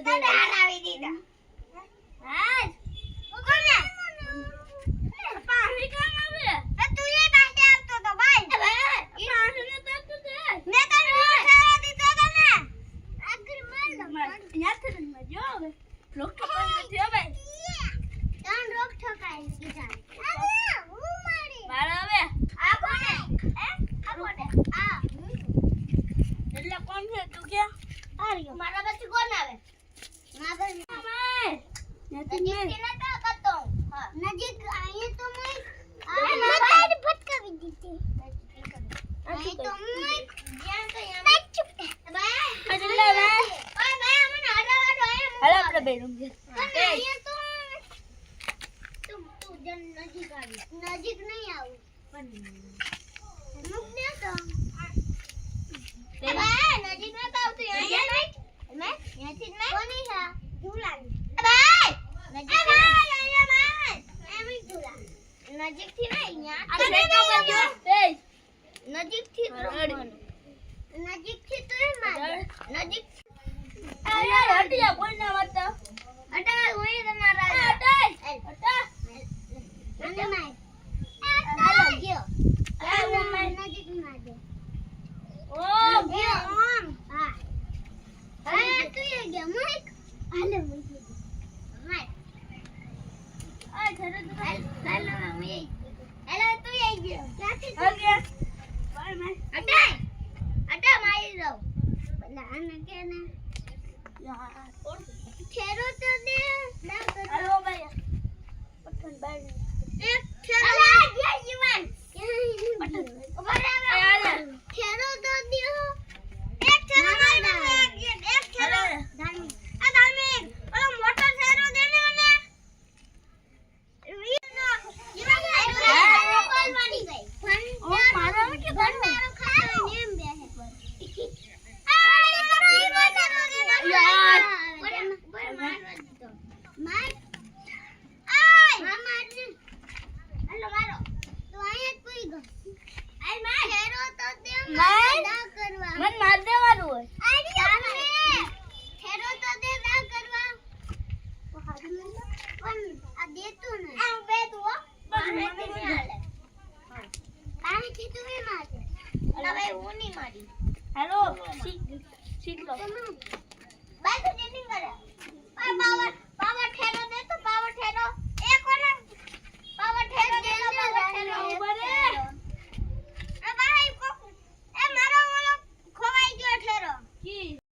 હરાવી દીધા હા કોને પાણી કામ આવે તું એ બાંધે આવતો તો ભાઈ ઈ પાણી ને તો તું દે મે તને ખાવા દીધો તને આગળ માર યાદ થને મજો આવે રોક ઠોકાઈ ગયો ભાઈ તન રોક ઠોકાઈ દીધા હું મારી માર હવે આ કોને આ કોને આ એટલે કોણ છે તું કે આ રહ્યો મારા પછી કોણ આવે મારા નજીક નતા કરતો હા નજીક આયે તો મેં આ બાર ભટકાવી દીધી આય તો મેં જ્યાં તો યમાં ચૂપ બાય એટલે બાય ઓય બાય મને હડાવાડો આય હાલ આપણે બે રૂમ છે એ તું જન નજીક આવી નજીક નહીં આવું પણ મુક ને તો બાય નજીક નતા આવતું યાર મે યાથી મે કોની છે ઝૂલાની બાય નજીક નજીક થી નહીં આ બેટો કરજો એ નજીક થી નજીક થી તો માર નજીક યાર હટિયા કોઈ ના વાત હટા હોય તમારા હટા હટા અને માર હાલો ગયો આ માર નજીક માં દે ઓ ગયો હા હા તું એ ગયો માઈક હાલે મૂકી માઈક આ ઘરે તો હાલો મે હેલો તું આવી ગયો ક્યાંથી હો ગયા બાય મે અટા મારી દો બલા આને કે ને યાર ખેરો તો દે હાલો ભાઈ પટન બાય એક ખેરો આ ગયા જીવન પટન ઉભા